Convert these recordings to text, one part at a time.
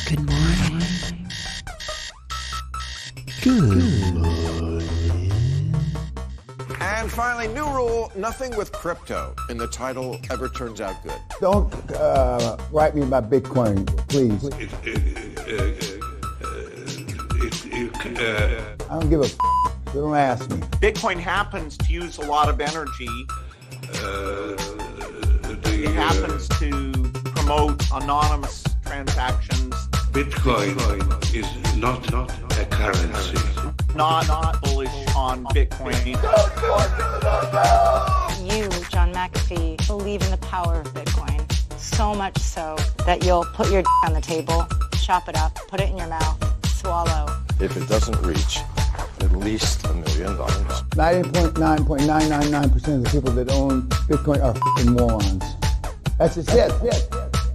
Good morning. Good morning. And finally, new rule, nothing with crypto in the title ever turns out good. Don't write me about Bitcoin, please. I don't give a f***. Don't ask me. Bitcoin happens to use a lot of energy. It happens to promote anonymous transactions. Bitcoin is not a currency. Not bullish on Bitcoin. You, John McAfee, believe in the power of Bitcoin. So much so that you'll put your on the table, chop it up, put it in your mouth, swallow. If it doesn't reach at least $1 million. 99.999% of the people that own Bitcoin are f***ing morons. That's just it.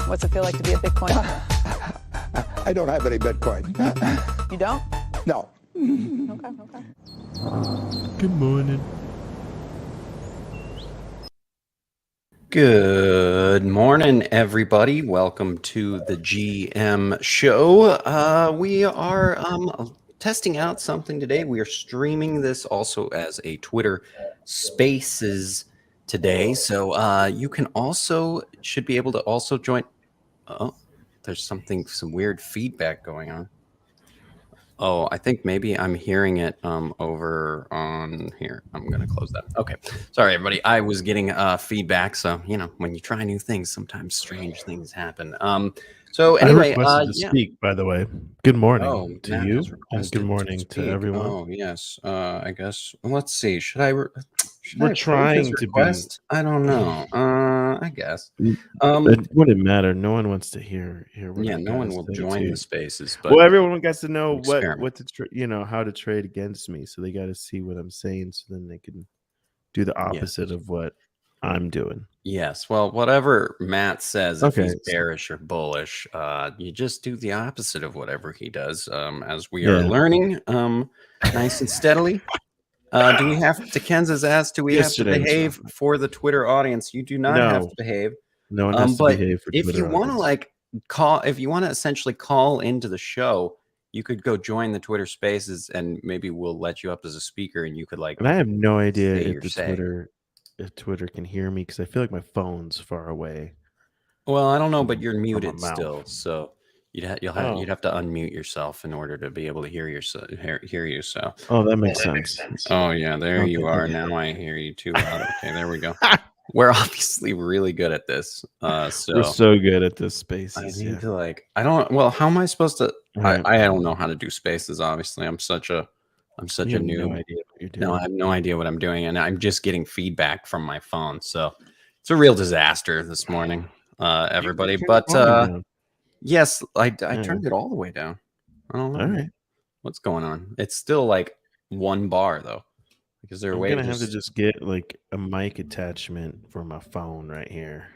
What's it feel like to be a Bitcoin? I don't have any Bitcoin. You don't? No. Okay. Good morning. Good morning, everybody. Welcome to the GM show. We are testing out something today. We are streaming this also as a Twitter Spaces today. So you can should be able to also join. Oh, there's some weird feedback going on. Oh, I think maybe I'm hearing it over on here. I'm going to close that. Okay. Sorry, everybody. I was getting feedback. So, when you try new things, sometimes strange things happen. So anyway, I requested to speak, by the way. Good morning to Matt you, and good morning to everyone. Oh, yes. I guess. Let's see. Should I We're trying to be. I don't know. I guess. It wouldn't matter. No one wants to hear. Yeah, no one will join the spaces. But well, everyone gets to know what to how to trade against me. So they got to see what I'm saying, so then they can do the opposite of what I'm doing. Yes. Well, whatever Matt says, if he's bearish or bullish, you just do the opposite of whatever he does. As we are learning, nice and steadily. Do we have to? Kansas asked, do we have to behave for the Twitter audience? You do not have to behave. No one has to behave for Twitter. If you want to if you want to essentially call into the show, you could go join the Twitter Spaces, and maybe we'll let you up as a speaker, and you could And I have no idea if Twitter can hear me, because I feel like my phone's far away. Well, I don't know, but you're muted still, so you'd have to unmute yourself in order to be able to hear you. So, that makes sense. Oh yeah, there you are. Now I hear you too loud. Okay, there we go. We're obviously really good at this. We're so good at this Spaces. I need to how am I supposed to? I don't know how to do Spaces. Obviously, I'm such a noob. No idea what you're doing. No, I have no idea what I'm doing, and I'm just getting feedback from my phone. So it's a real disaster this morning, everybody. But yes, I turned it all the way down. I don't know. All right, what's going on? It's still like one bar though. Is there a way have to just get like a mic attachment for my phone right here?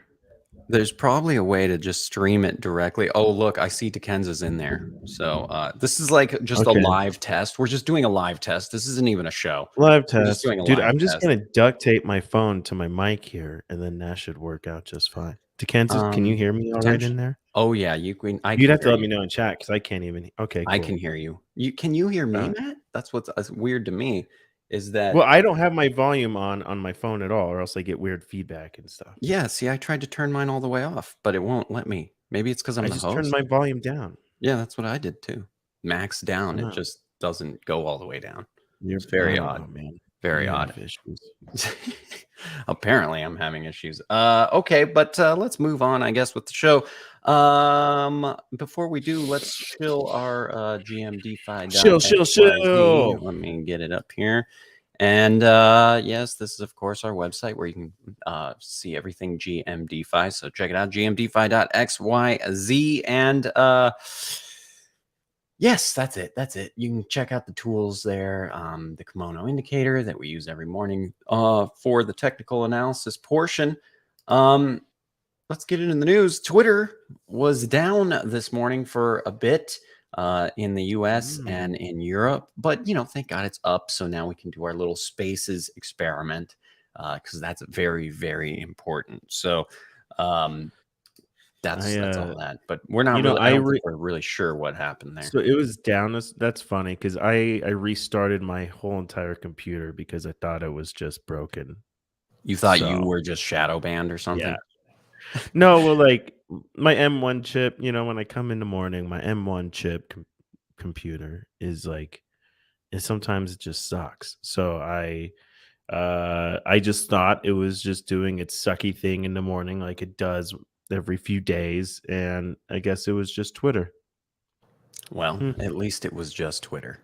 There's probably a way to just stream it directly. Oh, look, I see Dikenza's in there. So this is like just a live test. We're just doing a live test. This isn't even a show. Live test. Dude, I'm just going to duct tape my phone to my mic here, and then that should work out just fine. Dikenza, can you hear me all right in there? Oh, yeah. You'd have to let me know in chat, because I can't even. Okay, cool. I can hear you. Can you hear me, Matt? That's what's weird to me. Is that I don't have my volume on my phone at all, or else I get weird feedback and stuff. Yeah, see, I tried to turn mine all the way off, but it won't let me. Maybe it's because I'm the host. I just turned my volume down. Yeah, that's what I did too. Max down, it just doesn't go all the way down. It's very odd, man. Very odd. Apparently, I'm having issues. Okay, but let's move on, I guess, with the show. Before we do, let's chill our GMDefi. Chill. Let me get it up here. And yes, this is, of course, our website where you can see everything GMDefi. So check it out, gmdefi.xyz. And yes, that's it. You can check out the tools there. The kimono indicator that we use every morning for the technical analysis portion. Let's get into the news. Twitter was down this morning for a bit in the US and in Europe, but thank God it's up. So now we can do our little Spaces experiment because that's very, very important. So That's all that. But we're not know, really. I don't think we're really sure what happened there. So it was down. That's funny because I restarted my whole entire computer because I thought it was just broken. You thought you were just shadow banned or something? Yeah. No, well, like my M1 chip. You know, when I come in the morning, my M1 chip computer is like, and sometimes it just sucks. So I just thought it was just doing its sucky thing in the morning like it does every few days, and I guess it was just Twitter. Well, at least it was just Twitter.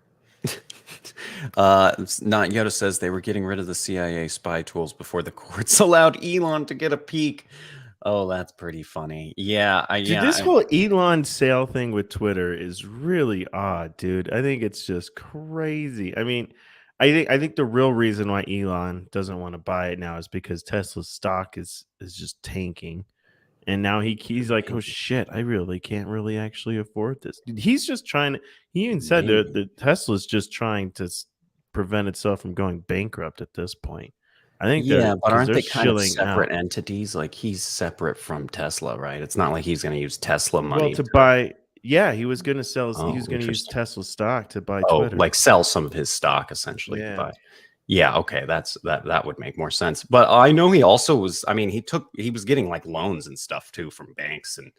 Not Yoda says they were getting rid of the CIA spy tools before the courts allowed Elon to get a peek. Oh, that's pretty funny. Yeah, This whole Elon sale thing with Twitter is really odd, dude. I think it's just crazy. I mean, I think the real reason why Elon doesn't want to buy it now is because Tesla's stock is just tanking. And now he's like, oh shit, I really can't really actually afford this. Dude, he's just trying to. He even said that Tesla's just trying to prevent itself from going bankrupt at this point. I think but aren't they kind of shilling separate out. entities? Like he's separate from Tesla, right? It's not like he's going to use Tesla money Well, to buy. Yeah, he was going to sell. He was going to use interesting. Tesla stock to buy Oh, Twitter. like sell some of his stock essentially to Yeah. buy. Yeah, okay, that would make more sense. But I know he also was. I mean, he was getting like loans and stuff too from banks and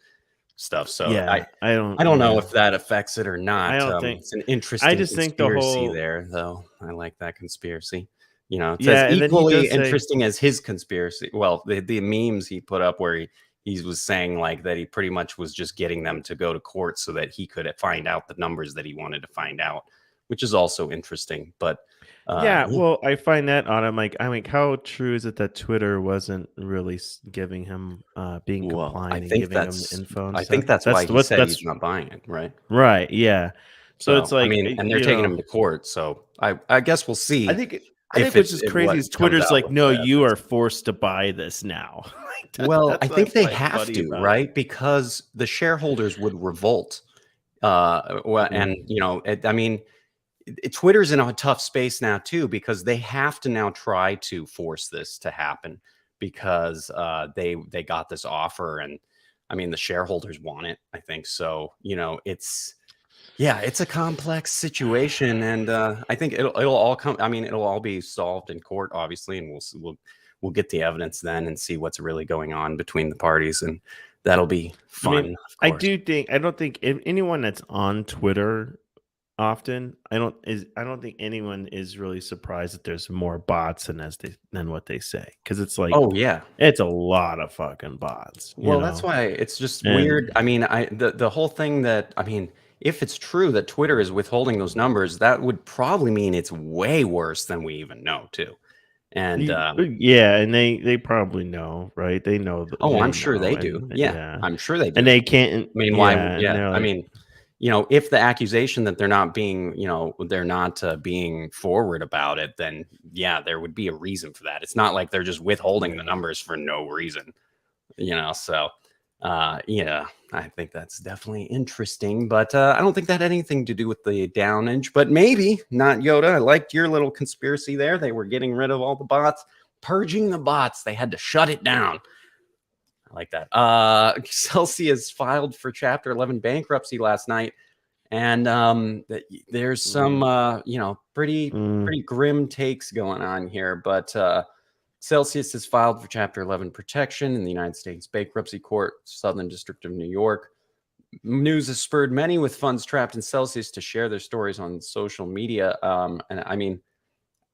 stuff. So yeah, I don't know if that affects it or not. I don't think it's an interesting. I just think the conspiracy whole there, though. I like that conspiracy. You know, it's Yeah, as and then he equally does say- interesting as his conspiracy. Well, the memes he put up where he was saying like that he pretty much was just getting them to go to court so that he could find out the numbers that he wanted to find out, which is also interesting. But yeah, well, I find that odd. I'm like, how true is it that Twitter wasn't really giving him being compliant and giving him info? And I stuff? think that's why he said he's not buying it, right? Right. Yeah. So it's like, I mean, and they're taking him to court. So I guess we'll see. I think what's just crazy is Twitter's like, no, you are forced to buy this now. Well, I think they have to, right? Because the shareholders would revolt. And you know, I mean, Twitter's in a tough space now too, because they have to now try to force this to happen because they got this offer, and I mean the shareholders want it. I think so. You know, it's a complex situation, and I think it'll all come. I mean, it'll all be solved in court, obviously, and we'll get the evidence then and see what's really going on between the parties, and that'll be fun. I mean, I don't think anyone that's on Twitter often, I don't think anyone is really surprised that there's more bots than what they say, because it's like, oh yeah, it's a lot of fucking bots. Well, that's why it's just weird. I mean, the whole thing that, I mean, if it's true that Twitter is withholding those numbers, that would probably mean it's way worse than we even know too. And yeah, and they probably know, right? They know. I'm sure they do. Yeah, I'm sure they do. And they can't. I mean, why? Yeah, I mean, you know, if the accusation that they're not being forward about it, then yeah, there would be a reason for that. It's not like they're just withholding the numbers for no reason, you know. So, yeah, I think that's definitely interesting, but I don't think that had anything to do with the downage. But maybe not, Yoda. I liked your little conspiracy there. They were getting rid of all the bots, purging the bots. They had to shut it down. I like that. Celsius filed for Chapter 11 bankruptcy last night, and there's some pretty grim takes going on here. But Celsius has filed for Chapter 11 protection in the United States Bankruptcy Court, Southern District of New York. News has spurred many with funds trapped in Celsius to share their stories on social media. And I mean,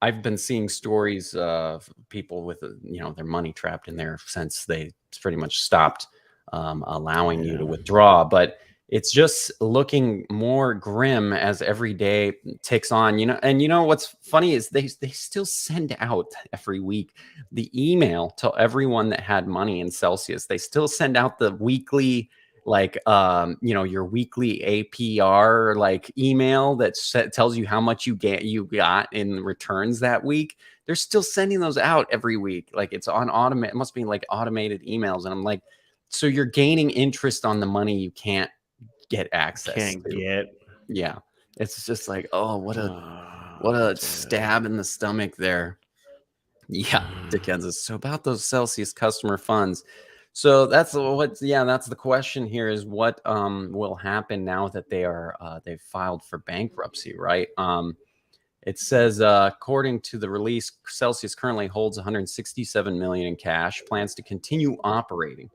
I've been seeing stories of people with their money trapped in there since they pretty much stopped allowing you to withdraw. But it's just looking more grim as every day ticks on. And what's funny is they still send out every week the email to everyone that had money in Celsius. They still send out the weekly, like your weekly APR like email that tells you how much you got in returns that week. They're still sending those out every week. Like it's on it must be like automated emails. And I'm like, so you're gaining interest on the money you can't get access to. Yeah, it's just like, oh, what a stab in the stomach there. Yeah, Dickensis. So about those Celsius customer funds. So that's that's the question here is what will happen now that they've filed for bankruptcy, right? It says, according to the release, Celsius currently holds 167 million in cash, plans to continue operating.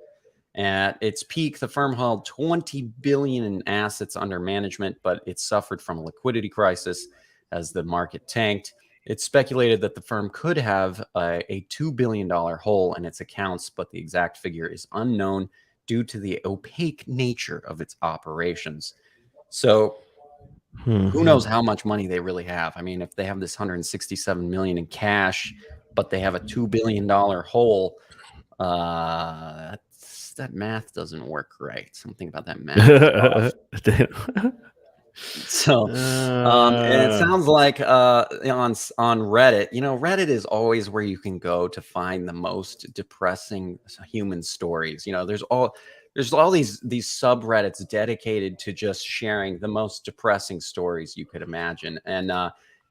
At its peak, the firm held 20 billion in assets under management, but it suffered from a liquidity crisis as the market tanked. It's speculated that the firm could have a $2 billion hole in its accounts, but the exact figure is unknown due to the opaque nature of its operations. So who knows how much money they really have? I mean, if they have this 167 million in cash, but they have a $2 billion hole, that math doesn't work right. Something about that math. So, and it sounds like on Reddit, Reddit is always where you can go to find the most depressing human stories. There's all these subreddits dedicated to just sharing the most depressing stories you could imagine. And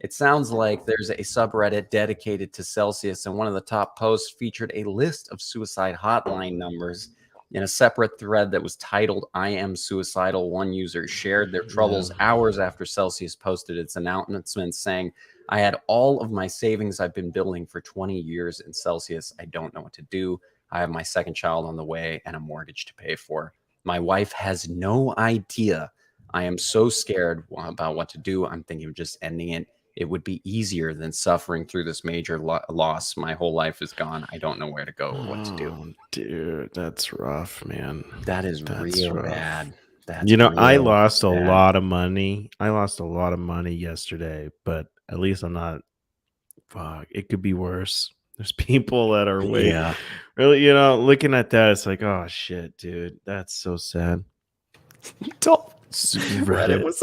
it sounds like there's a subreddit dedicated to Celsius, and one of the top posts featured a list of suicide hotline numbers. In a separate thread that was titled "I Am Suicidal," one user shared their troubles hours after Celsius posted its announcement saying, "I had all of my savings I've been building for 20 years in Celsius. I don't know what to do. I have my second child on the way and a mortgage to pay for. My wife has no idea. I am so scared about what to do. I'm thinking of just ending it. It would be easier than suffering through this major loss. My whole life is gone. I don't know where to go or what to do." Dude, that's rough, man. That's real rough. Bad. I lost a lot of money. I lost a lot of money yesterday, but at least I'm not. Fuck, it could be worse. There's people that are really, looking at that. It's like, oh shit, dude, that's so sad. Reddit was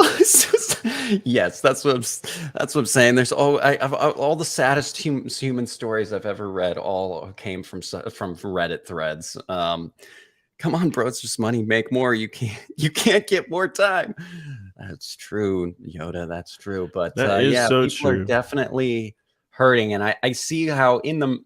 yes, that's what I'm saying. There's all the saddest human stories I've ever read all came from Reddit threads. Come on, bro, it's just money. Make more. You can't get more time. That's true, Yoda. That's true. But people are definitely hurting, and I see how in the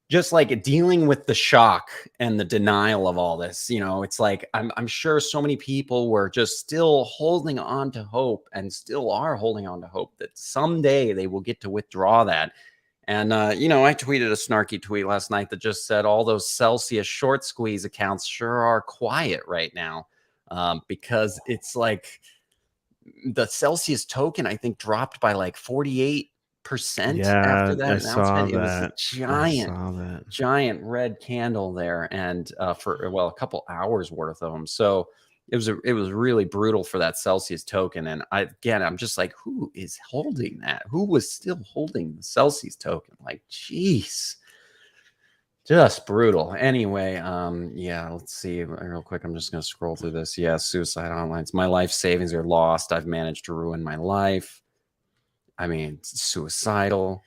just like dealing with the shock and the denial of all this, it's like I'm sure so many people were just still holding on to hope and still are holding on to hope that someday they will get to withdraw that. And, I tweeted a snarky tweet last night that just said all those Celsius short squeeze accounts sure are quiet right now, because it's like the Celsius token, I think, dropped by like 48% after that announcement. It was a giant red candle there, and for a couple hours worth of them. So it was really brutal for that Celsius token. And I'm just like, who is holding that? Who was still holding the Celsius token? Like, geez, just brutal. Anyway, let's see real quick. I'm just gonna scroll through this. Yeah, suicide hotlines. My life savings are lost. I've managed to ruin my life. I mean, suicidal.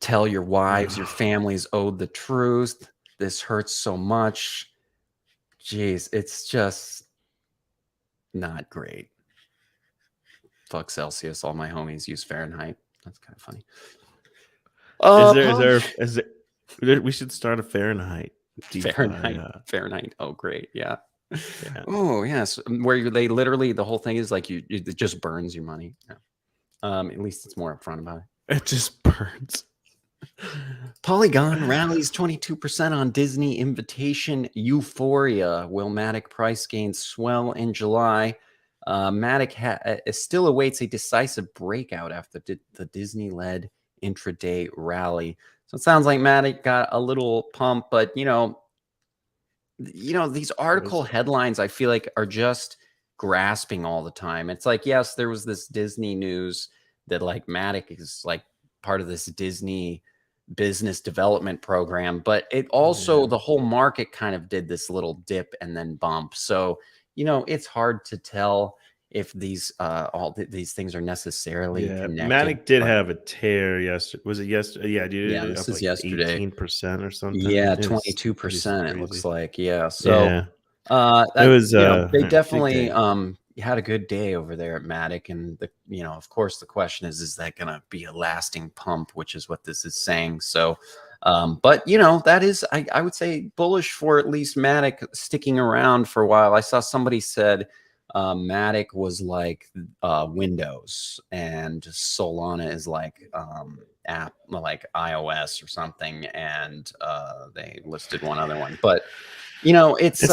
Tell your wives, your families owed the truth. This hurts so much. Jeez, it's just not great. Fuck Celsius. All my homies use Fahrenheit. That's kind of funny. Is there? We should start a Fahrenheit. Fahrenheit. Oh, great. Yeah. Oh, yes. Where they literally, the whole thing is like it just burns your money. Yeah. At least it's more upfront about it. It just burns. Polygon rallies 22% on Disney invitation euphoria. Will Matic price gains swell in July? Matic still awaits a decisive breakout after the Disney-led intraday rally. So it sounds like Matic got a little pump, but these article headlines I feel like are just grasping all the time. It's like, yes, there was this Disney news that like Matic is like part of this Disney business development program, but it also the whole market kind of did this little dip and then bump. So it's hard to tell if these these things are necessarily connected. Matic did have a tear yesterday. Was it yesterday? Yeah, dude. Yeah, this is yesterday. 18% or something. Yeah, 22%. It looks like. Yeah. So it was. They definitely had a good day over there at Matic, and of course, the question is that going to be a lasting pump, which is what this is saying. So, But that is, I would say, bullish for at least Matic sticking around for a while. I saw somebody said Matic was like Windows and Solana is like app like iOS or something, and they listed one other one. But it's these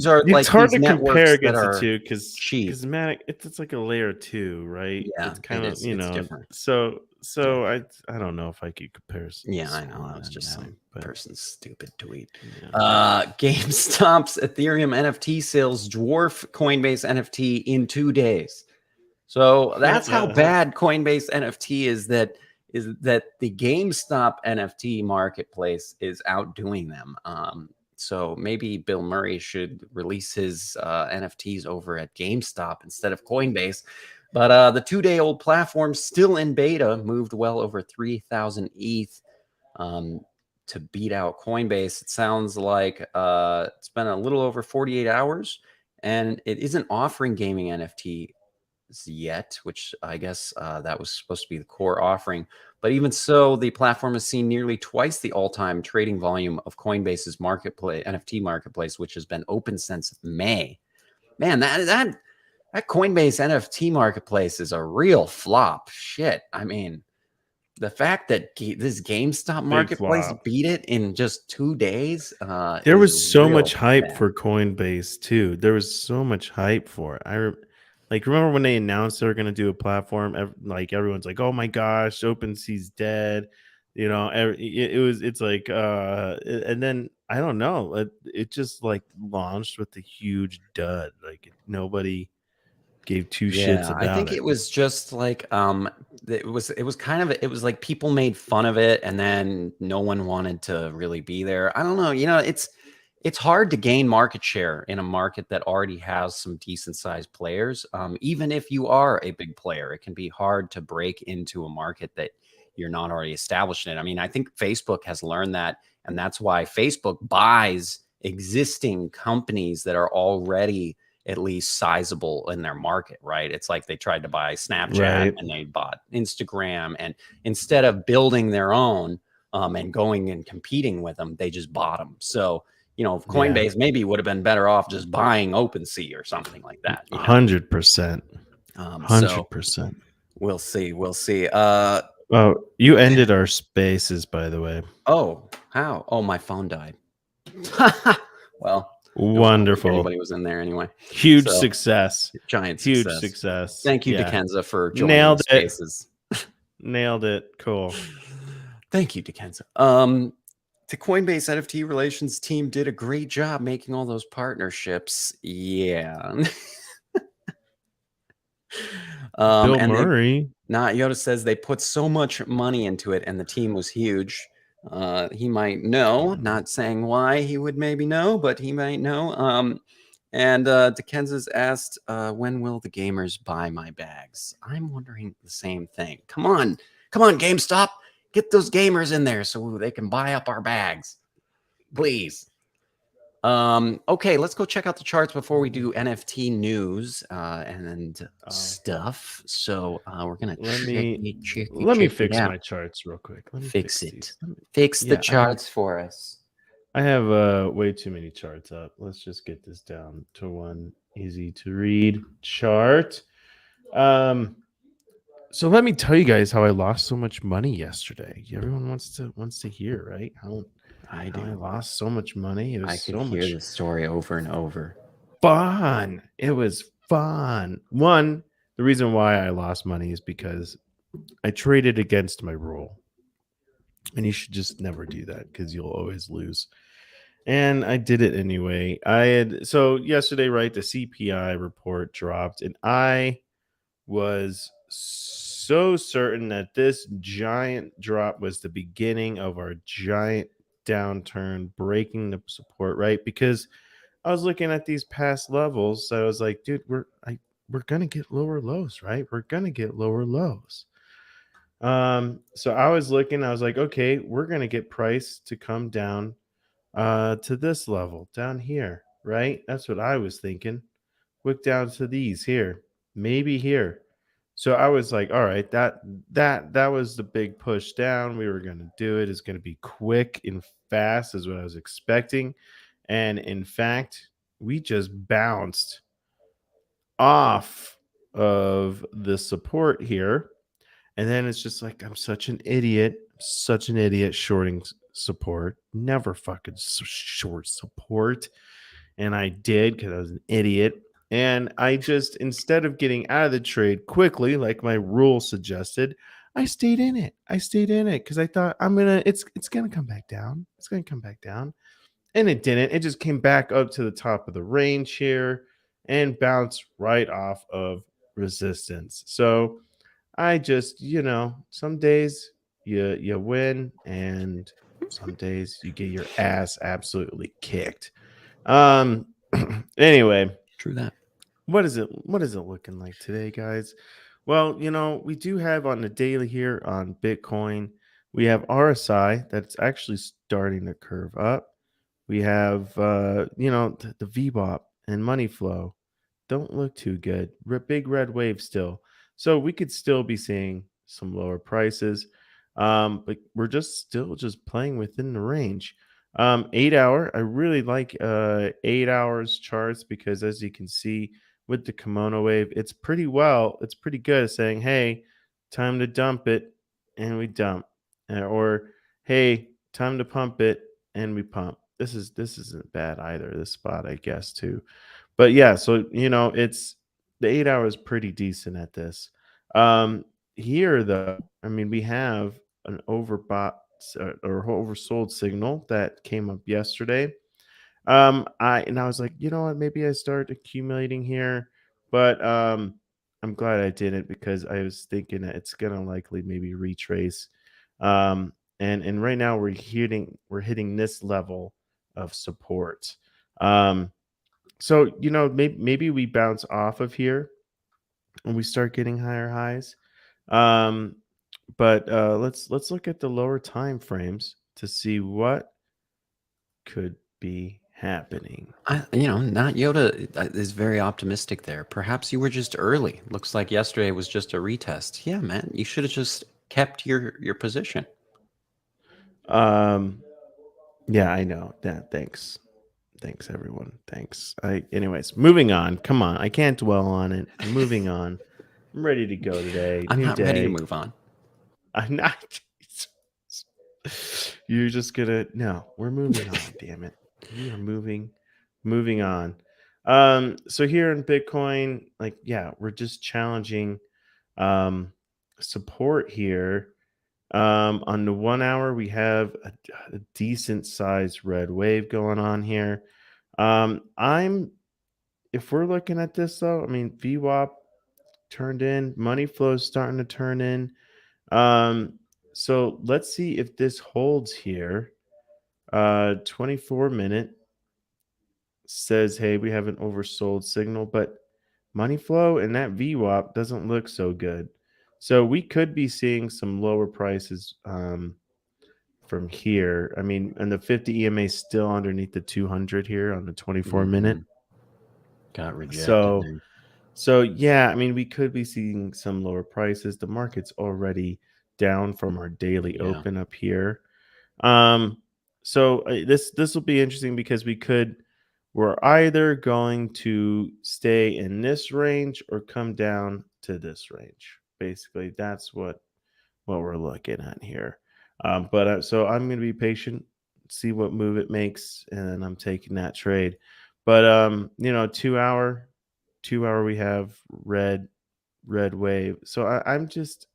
are it's like hard these to compare networks that against the are two cheap. because Matic it's like a layer 2, right? Yeah, It's kind of it's different. So I don't know if I could compare. Yeah, I know. That Solana was just and some Matic, but person's stupid tweet. yeah. GameStop's Ethereum NFT sales dwarf Coinbase NFT in 2 days. So that's how bad Coinbase NFT is. That the GameStop NFT marketplace is outdoing them. So maybe Bill Murray should release his NFTs over at GameStop instead of Coinbase. But the 2-day-old platform, still in beta, moved well over 3,000 ETH to beat out Coinbase. It sounds like it's been a little over 48 hours, and it isn't offering gaming NFT yet, which I guess that was supposed to be the core offering. But even so, the platform has seen nearly twice the all-time trading volume of Coinbase's marketplace, NFT marketplace, which has been open since May. Man, that Coinbase NFT marketplace is a real flop. Shit. I mean, the fact that this GameStop marketplace beat it in just 2 days. There was so real much hype bad. for Coinbase too. There was so much hype for it. Remember when they announced they were going to do a platform? Everyone's like, "Oh my gosh, OpenSea's dead." It's like, and then I don't know, it just like launched with a huge dud. Like nobody gave two shits about it. I think it was just like it was like people made fun of it, and then no one wanted to really be there. I don't know. It's hard to gain market share in a market that already has some decent sized players. Even if you are a big player, it can be hard to break into a market that you're not already established in. I mean, I think Facebook has learned that, and that's why Facebook buys existing companies that are already at least sizable in their market, right? It's like they tried to buy Snapchat and they bought Instagram, and instead of building their own and going and competing with them, they just bought them. So, Coinbase maybe would have been better off just buying OpenSea or something like that. 100%. 100%. We'll see. We'll see. Oh, you ended our spaces, by the way. Oh, how? Oh, my phone died. Well, wonderful. Anybody was in there anyway. Huge success. Giant huge success. Thank you, Dekenza, for joining Nailed the spaces. Nailed it. Cool. Thank you, Dekenza. The Coinbase NFT relations team did a great job making all those partnerships. Yeah. Bill Murray. Yoda says they put so much money into it and the team was huge. He might know, not saying why he would maybe know, but he might know. And Dekenza's asked, when will the gamers buy my bags? I'm wondering the same thing. Come on, GameStop. Get those gamers in there so they can buy up our bags. Please. Okay, let's go check out the charts before we do NFT news and stuff. So we're gonna let me fix my charts real quick. Let me fix the charts for us. I have way too many charts up. Let's just get this down to one easy to read chart. So let me tell you guys how I lost so much money yesterday. Everyone wants to hear, right? How I lost so much money. It was I could hear the story over and over. Fun. It was fun. One, the reason why I lost money is because I traded against my rule. And you should just never do that because you'll always lose. And I did it anyway. So yesterday, right, the CPI report dropped, and I was so certain that this giant drop was the beginning of our giant downturn, breaking the support, right? Because I was looking at these past levels, so I was like, dude, we're gonna get lower lows, right? We're gonna get lower lows. So I was looking, I was like, okay, we're gonna get price to come down to this level down here, right? That's what I was thinking. Look down to these here, maybe here. So I was like, all right, that was the big push down. We were gonna do it. It's gonna be quick and fast, is what I was expecting. And in fact, we just bounced off of the support here. And then it's just like, I'm such an idiot shorting support. Never fucking short support. And I did because I was an idiot. And I just, instead of getting out of the trade quickly, like my rule suggested, I stayed in it. I stayed in it because I thought it's gonna come back down. It's gonna come back down. And it didn't. It just came back up to the top of the range here and bounced right off of resistance. So I just, some days you win and some days you get your ass absolutely kicked. Anyway, True that. what is it looking like today, guys? Well, we do have on the daily here on Bitcoin, we have RSI that's actually starting to curve up. We have the VWAP and money flow don't look too good. Big red wave still. So we could still be seeing some lower prices. But we're still playing within the range. 8 hour, I really like 8 hours charts because as you can see with the kimono wave, it's pretty good at saying, hey, time to dump it, and we dump. Or hey, time to pump it, and we pump. This isn't bad either, this spot, I guess, too. But yeah, so it's the 8 hour is pretty decent at this. Here though, I mean, we have an overbought or oversold signal that came up yesterday. I was like, you know what, maybe I start accumulating here, but I'm glad I didn't because I was thinking that it's gonna likely maybe retrace. And right now we're hitting this level of support. So maybe we bounce off of here and we start getting higher highs. But let's look at the lower time frames to see what could be happening. Not Yoda is very optimistic there. Perhaps you were just early. Looks like yesterday was just a retest. Yeah, man, you should have just kept your position. Yeah, I know that. Thanks everyone. Thanks. Anyways, moving on. Come on, I can't dwell on it. I'm moving on. I'm ready to go today. I'm New not day. ready to move on. I'm not. You're just gonna no. We're moving on. Damn it. We are moving on. So here in Bitcoin, like we're just challenging support here. On the 1 hour, we have a decent sized red wave going on here. If we're looking at this though, I mean, VWAP turned in, money flow is starting to turn in. So let's see if this holds here. 24-minute says, hey, we have an oversold signal, but money flow and that VWAP doesn't look so good. So we could be seeing some lower prices from here. I mean, and the 50 EMA is still underneath the 200 here on the 24-minute. Got rejected. So yeah, I mean, we could be seeing some lower prices. The market's already down from our daily open up here. So this will be interesting because we're either going to stay in this range or come down to this range. Basically, that's what we're looking at here. So I'm going to be patient, see what move it makes, and then I'm taking that trade. But 2 hour, we have red wave. So I'm just,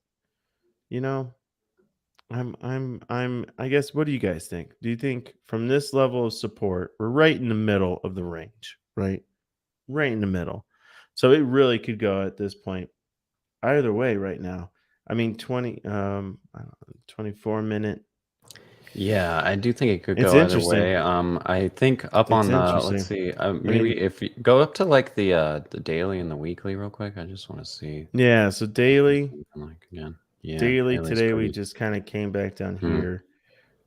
I guess, what do you guys think? Do you think from this level of support, we're right in the middle of the range, right? Right in the middle. So it really could go at this point either way right now. I mean, 24-minute. Yeah, I do think it could go either way. I think up on the, let's see, maybe if you go up to like the daily and the weekly real quick, I just want to see. Yeah, so daily. Again. Yeah, daily today we just kind of came back down here.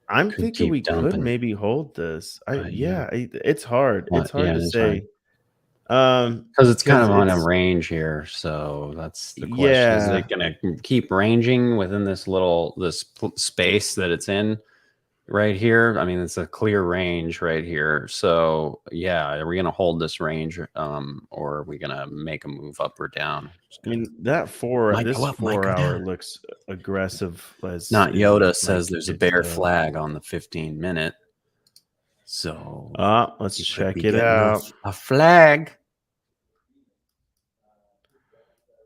I'm thinking we could maybe hold this. It's hard. It's hard to say. Because it's kind of on a it's range here, so that's the question. Is yeah. it going to keep ranging within this space that it's in right here? I mean, it's a clear range right here. So yeah, are we going to hold this range, or are we going to make a move up or down? I mean, Might this go up, might go 4 hour down. looks aggressive as Not in, Yoda like, says there's a bear flag on the 15-minute. So let's you could check be it getting out. a flag.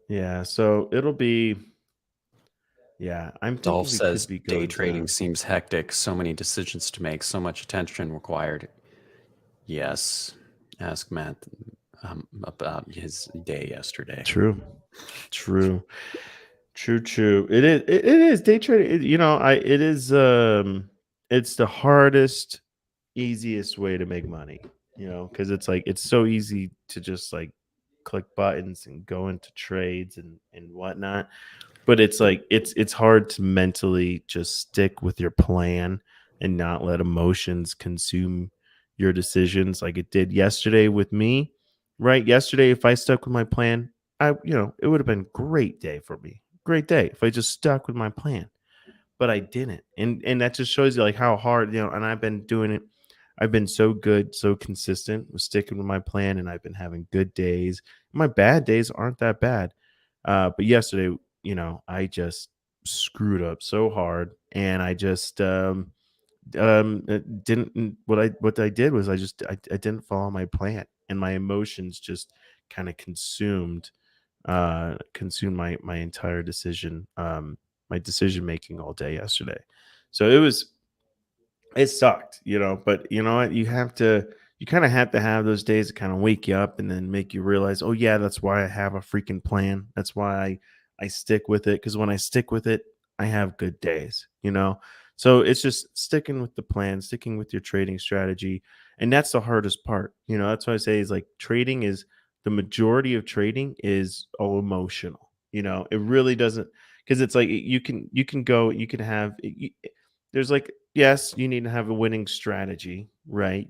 Yeah, so it'll be. Yeah, I'm thinking Dolph we says could be day going trading down. seems hectic. So many decisions to make, so much attention required. Yes. Ask Matt about his day yesterday. True. It is. It is day trading. It is. It's the hardest, easiest way to make money. Because it's like it's so easy to just like click buttons and go into trades and whatnot. But it's like it's hard to mentally just stick with your plan and not let emotions consume your decisions like it did yesterday with me. Right? Yesterday, if I stuck with my plan, it would have been a great day for me. Great day if I just stuck with my plan. But I didn't. And that just shows you like how hard, and I've been doing it. I've been so good, so consistent with sticking with my plan, and I've been having good days. My bad days aren't that bad. But yesterday, I just screwed up so hard, and I just didn't. What I did was I didn't follow my plan, and my emotions just kind of consumed my entire decision, my decision making all day yesterday. So it sucked, but you know what? You kind of have to have those days to kind of wake you up and then make you realize, oh yeah, that's why I have a freaking plan. That's why I stick with it. Cause when I stick with it, I have good days. So it's just sticking with the plan, sticking with your trading strategy. And that's the hardest part. That's why I say is like trading is the majority of trading is all emotional. It really doesn't, because it's like you can go, you can have there's like, yes, you need to have a winning strategy, right?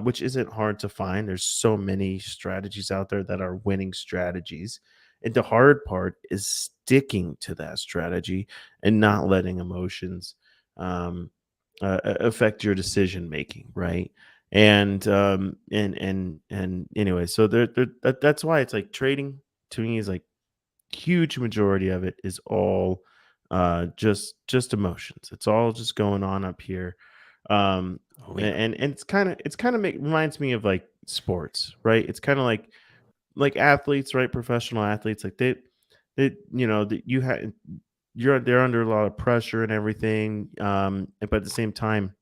Which isn't hard to find. There's so many strategies out there that are winning strategies. And the hard part is sticking to that strategy and not letting emotions affect your decision making, right? And anyway, so that's why it's like trading to me is like huge majority of it is all just emotions. It's all just going on up here. And it's kind of reminds me of like sports, right? It's kind of like athletes, right? Professional athletes, like that you had they're under a lot of pressure and everything. But at the same time,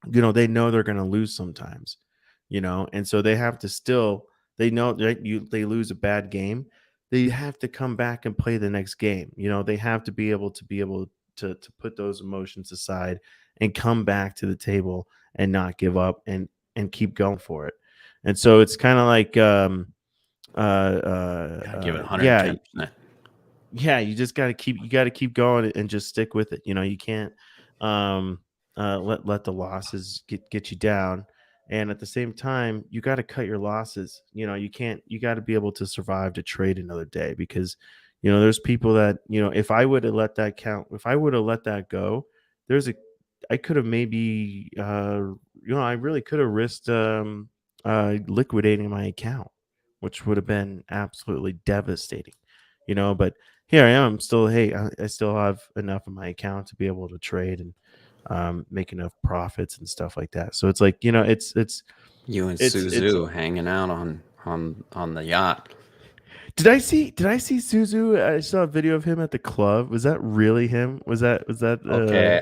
they know they're going to lose sometimes, and so they have to still, they know that they lose a bad game, they have to come back and play the next game. They have to be able to put those emotions aside and come back to the table and not give up and keep going for it. And so it's kind of like Gotta give it yeah, 110%. you just got to keep going and just stick with it. You can't let the losses get you down, and at the same time you got to cut your losses. You got to be able to survive to trade another day, because there's people that, if I would have let that go, I could have maybe I really could have risked liquidating my account, which would have been absolutely devastating. But here I am still. Hey, I still have enough in my account to be able to trade and make enough profits and stuff like that. So it's like, it's You and it's Suzu hanging out on the yacht. Did I see Suzu? I saw a video of him at the club. Was that really him? Was that Okay,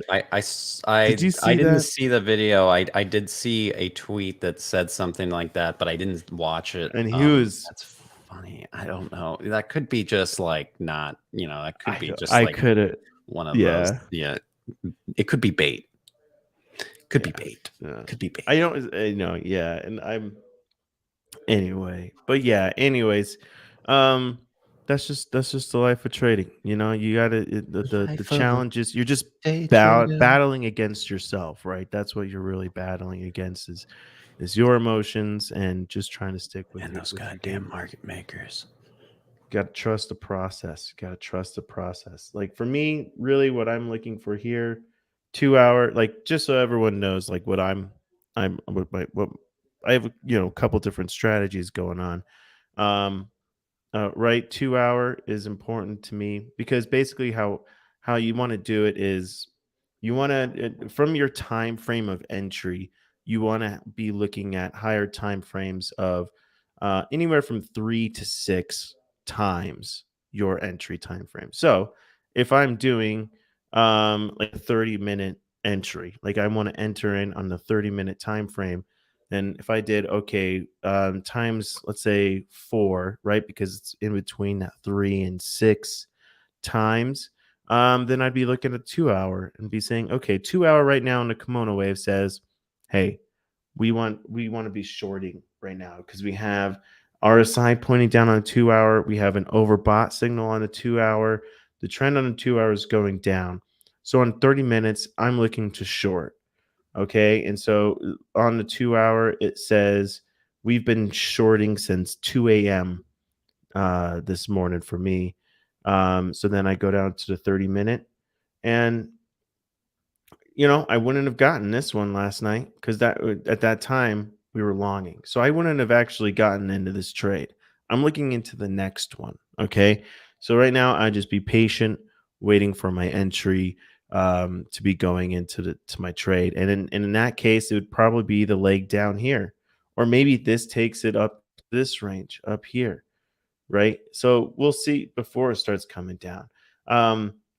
did you see I didn't that? see the video. I did see a tweet that said something like that, but I didn't watch it. And he was That's funny. I don't know. That could be just like not, that could be just I like could have one of those. Yeah. It could be bait. Could be bait. Could be bait. I know, yeah. And anyways, that's just the life of trading. You gotta the challenges, you're just battling against yourself, right? That's what you're really battling against, is is your emotions and just trying to stick with And your, those with your goddamn game. market makers. Got to trust the process. Got to trust the process. Like for me, really, what I'm looking for here, 2 hour. Like just so everyone knows, like I'm what I have, a couple different strategies going on. Um, right, 2 hour is important to me because basically how you want to do it is you want to from your time frame of entry, you want to be looking at higher time frames of anywhere from 3 to 6 times your entry time frame. So if I'm doing like a 30-minute entry, like I want to enter in on the 30-minute time frame, then if I did okay times, let's say 4, right, because it's in between that 3 and 6 times, then I'd be looking at 2 hour and be saying, okay, 2 hour right now in the kimono wave says, hey, we want to be shorting right now because we have RSI pointing down on a 2 hour. We have an overbought signal on a 2 hour. The trend on a 2 hour is going down. So on 30 minutes, I'm looking to short. Okay. And so on the 2 hour, it says we've been shorting since 2 a.m. This morning for me. So then I go down to the 30-minute and I wouldn't have gotten this one last night because that at that time we were longing. So I wouldn't have actually gotten into this trade. I'm looking into the next one. Okay. So right now I just be patient, waiting for my entry to be going into my trade. And in that case, it would probably be the leg down here. Or maybe this takes it up this range up here. Right. So we'll see before it starts coming down.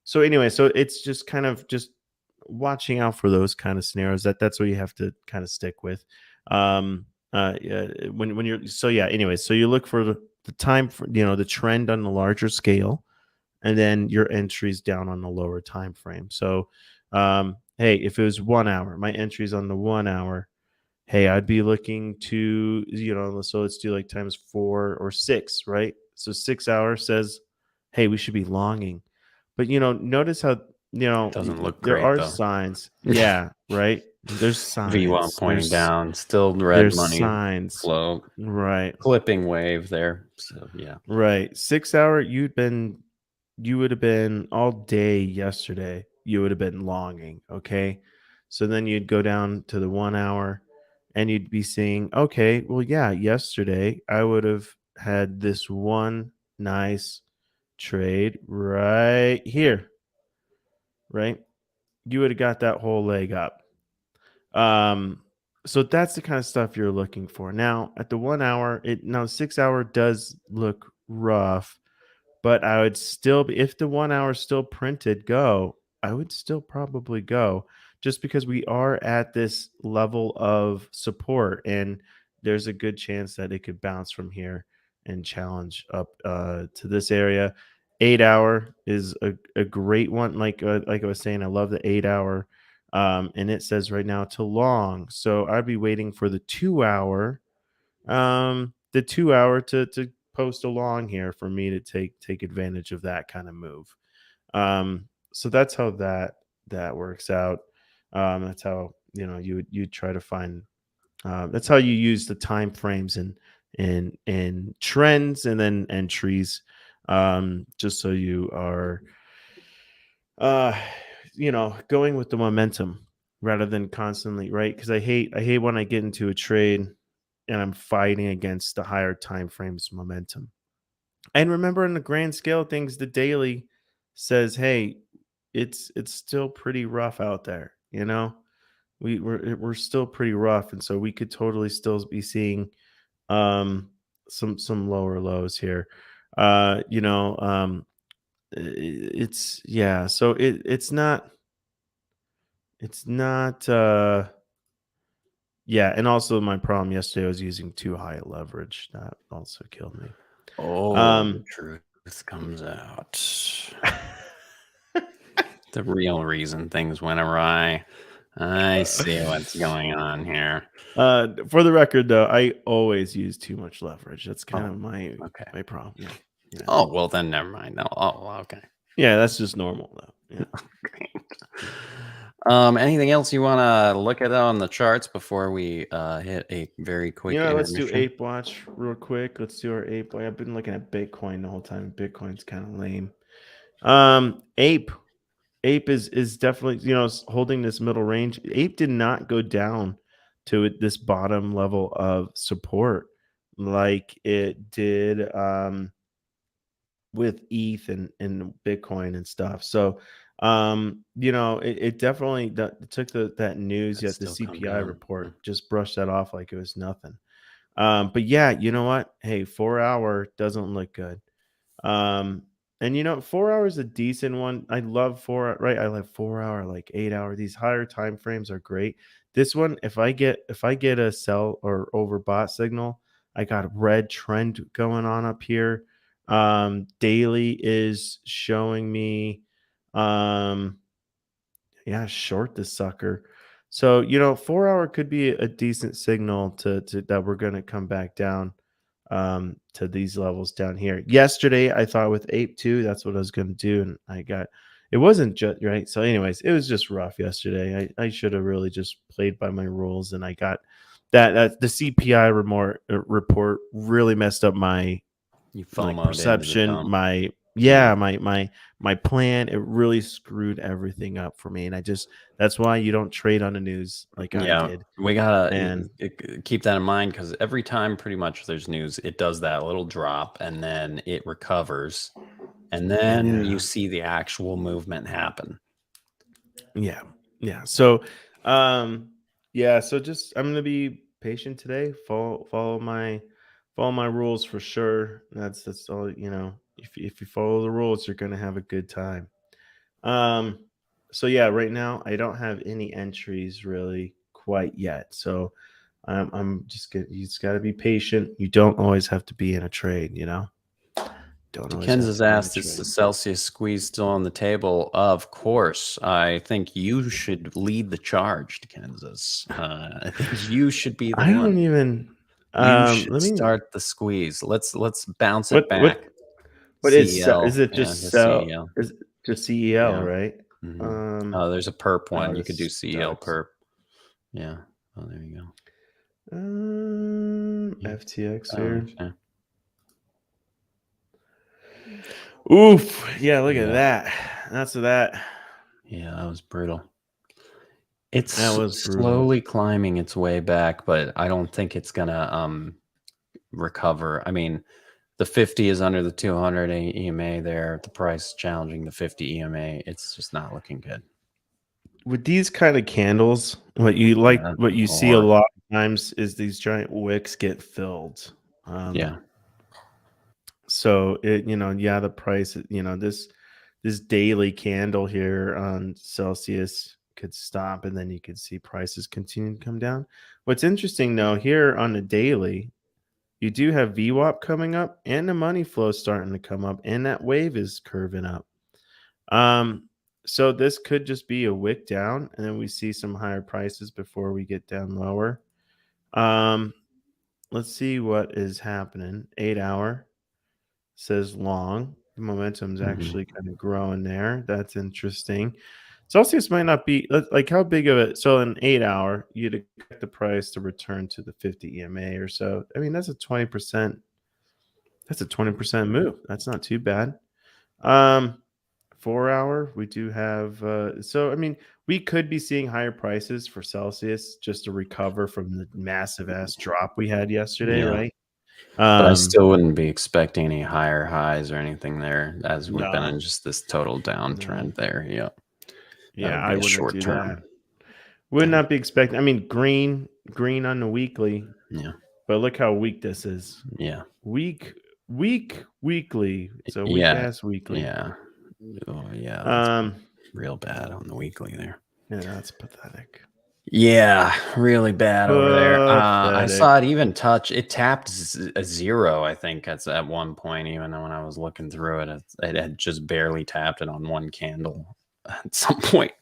So anyway, so it's just kind of just watching out for those kind of scenarios. That's what you have to kind of stick with. Yeah, when you're so yeah. Anyway, so you look for the time for the trend on the larger scale, and then your entries down on the lower time frame. So, hey, if it was 1 hour, my entries on the 1 hour. Hey, I'd be looking to so let's do like times 4 or 6, right? So 6 hours says, hey, we should be longing, but notice how Doesn't look there great are though. signs. Yeah, right. There's V1 signs. pointing down, still red There's money signs. flow, Right. clipping wave there. So yeah. Right. 6 hour, you would have been all day yesterday. You would have been longing. Okay. So then you'd go down to the 1 hour and you'd be seeing, okay, well, yeah, yesterday I would have had this one nice trade right here. Right. You would have got that whole leg up. Um, so that's the kind of stuff you're looking for. Now at the 1 hour, 6 hour does look rough, but I would still be, if the 1 hour still printed go, I would still probably go just because we are at this level of support and there's a good chance that it could bounce from here and challenge up to this area. 8 hour is a great one. Like I was saying, I love the 8 hour. And it says right now to long. So I'd be waiting for the 2 hour to post along here for me to take advantage of that kind of move. So that's how that works out. That's how you try to find. That's how you use the time frames and trends and then entries, just so you are, uh, going with the momentum rather than constantly right. Because I hate when I get into a trade and I'm fighting against the higher time frames momentum. And remember, in the grand scale of things, the daily says, "Hey, it's still pretty rough out there." We're still pretty rough, and so we could totally still be seeing um, some lower lows here. It's yeah. So it's not. Yeah, and also my problem yesterday I was using too high a leverage. That also killed me. Oh, the truth comes out. The real reason things went awry. I see what's going on here. For the record, though, I always use too much leverage. That's kind of my problem. Yeah. Oh, well, then never mind. No. Oh, okay. Yeah, that's just normal, though. Yeah. Anything else you want to look at on the charts before we hit a very quick Let's do intermission? Ape Watch real quick. Let's do our Ape. I've been looking at Bitcoin the whole time. Bitcoin's kind of lame. Ape is definitely holding this middle range. Ape did not go down to this bottom level of support like it did with ETH and Bitcoin and stuff. So it definitely took that news, yet the still come CPI down. report just brushed that off like it was nothing. But yeah, you know what? Hey, 4 hour doesn't look good. And 4 hours is a decent one. I love 4, right? I love 4 hour, like 8 hour. These higher time frames are great. This one, if I get a sell or overbought signal, I got a red trend going on up here. Daily is showing me short this sucker. So 4 hour could be a decent signal to that we're going to come back down to these levels down here. Yesterday I thought with Ape 2 that's what I was going to do, and it wasn't just right. So anyways, it was just rough yesterday. I should have really just played by my rules, and I got that the CPI report really messed up my perception, my plan. It really screwed everything up for me, and that's why you don't trade on the news like I did. We gotta keep that in mind, because every time pretty much there's news, it does that little drop and then it recovers, and then you see the actual movement happen. So so just I'm gonna be patient today. Follow my rules for sure. That's all. If you follow the rules, you're gonna have a good time. So yeah, right now I don't have any entries really quite yet. So I'm just you just got to be patient. You don't always have to be in a trade. Kens has asked, is the Celsius squeeze still on the table? Of course. I think you should lead the charge, Kansas. I think you should be the one. I don't even. You should start the squeeze. Let's bounce it back. What is it? Just CEL? Is it just CEL, right? Oh, there's a perp one. You could do CEL perp. Yeah. Oh, there you go. FTX here. Okay. Oof. Yeah, look at that. That's that. Yeah, that was brutal. It's slowly climbing its way back, but I don't think it's gonna recover. I mean, the 50 is under the 200 EMA there. The price challenging the 50 EMA. It's just not looking good. With these kind of candles, what you see a lot of times is these giant wicks get filled. So the price, this daily candle here on Celsius could stop, and then you could see prices continue to come down. What's interesting though, here on the daily, you do have VWAP coming up, and the money flow starting to come up, and that wave is curving up. So this could just be a wick down, and then we see some higher prices before we get down lower. Let's see what is happening. 8 hour says long. The momentum's actually kind of growing there. That's interesting. Celsius might not be like how big of it. So in 8 hour, you'd expect the price to return to the 50 EMA or so. I mean, that's a 20%. That's a 20% move. That's not too bad. 4 hour, we do have. So I mean, we could be seeing higher prices for Celsius just to recover from the massive ass drop we had yesterday, right? But I still wouldn't be expecting any higher highs or anything there, as we've been in just this total downtrend there. Yeah, I wouldn't do that. Would not be expecting. I mean, green on the weekly. Yeah, but look how weak this is. Yeah, weekly. It's a weak ass weekly. Yeah. Oh yeah. Real bad on the weekly there. Yeah, that's pathetic. Yeah, really bad over there. I saw it even touch. It tapped a 0, I think, at one point. Even when I was looking through it, it had just barely tapped it on one candle at some point.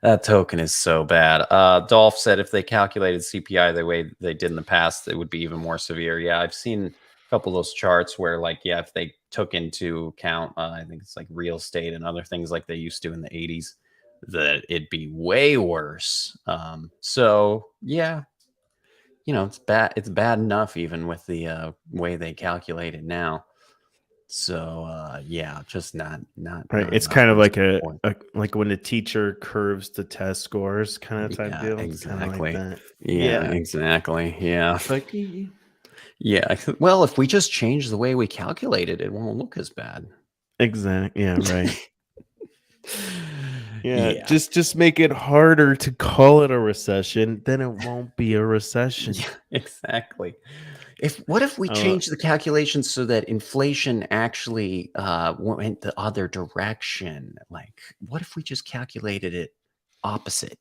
That token is so bad. Dolph said if they calculated CPI the way they did in the past, it would be even more severe. Yeah, I've seen a couple of those charts where, like, if they took into account, I think it's like real estate and other things like they used to in the 80s, that it'd be way worse. So yeah, it's bad. It's bad enough even with the way they calculate it now. So yeah, just not Right. It's enough kind of to like support. like when the teacher curves the test scores kind of type Yeah, deal. It's kind of like exactly. that. Yeah, exactly. Yeah. Like Yeah. Well, if we just change the way we calculate it, it won't look as bad. exactly. Yeah, right. Yeah, Yeah. just make it harder to call it a recession, then it won't be a recession. Yeah, exactly. What if we change the calculations so that inflation actually went the other direction? Like, what if we just calculated it opposite?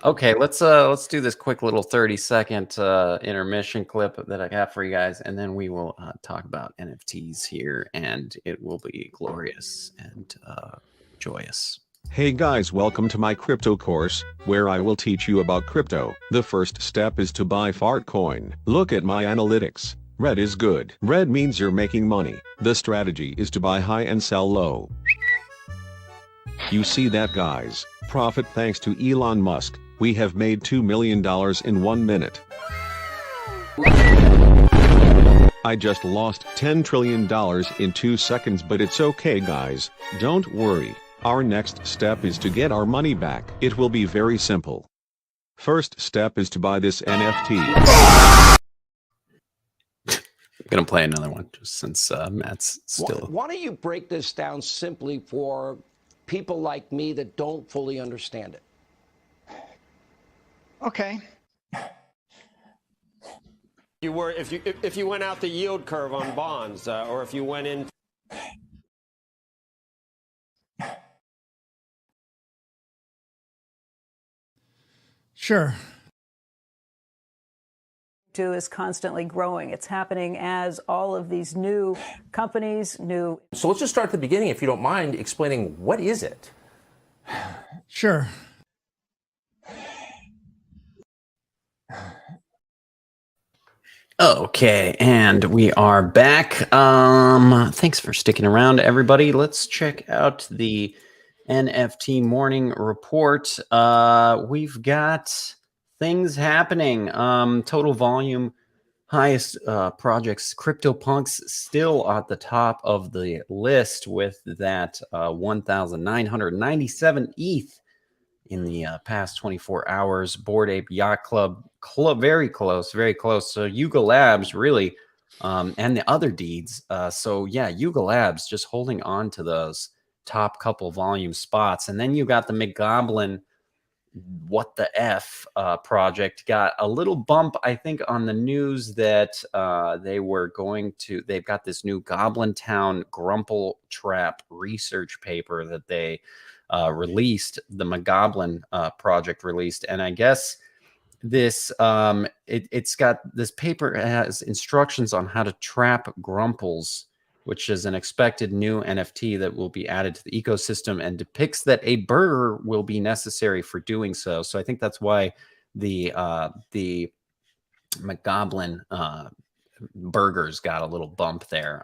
Okay, let's do this quick little 30-second intermission clip that I got for you guys, and then we will talk about NFTs here, and it will be glorious and joyous. Hey guys, welcome to my crypto course, where I will teach you about crypto. The first step is to buy Fartcoin. Look at my analytics. Red is good. Red means you're making money. The strategy is to buy high and sell low. You see that, guys? Profit thanks to Elon Musk. We have made $2 million in 1 minute. I just lost $10 trillion in 2 seconds, but it's okay, guys. Don't worry. Our next step is to get our money back. It will be very simple. First step is to buy this NFT. I'm gonna play another one just since Matt's still. Why don't you break this down simply for people like me that don't fully understand it? Okay. If you went out the yield curve on bonds, or if you went in. Sure. Is constantly growing. It's happening as all of these new companies, So let's just start at the beginning, if you don't mind explaining what is it? Sure. Okay, and we are back. Thanks for sticking around, everybody. Let's check out the NFT morning report. We've got things happening. Total volume, highest projects. CryptoPunks still at the top of the list with that 1,997 ETH in the past 24 hours. Bored Ape Yacht Club, very close, very close. So Yuga Labs really, and the other deeds. So yeah, Yuga Labs just holding on to those top couple volume spots. And then you got the McGoblin What the F project got a little bump, I think, on the news that they've got this new Goblin Town Grumple Trap research paper that they released, the McGoblin project released. And I guess this it's got this paper has instructions on how to trap grumples, which is an expected new NFT that will be added to the ecosystem, and depicts that a burger will be necessary for doing so. So I think that's why the McGoblin burgers got a little bump there.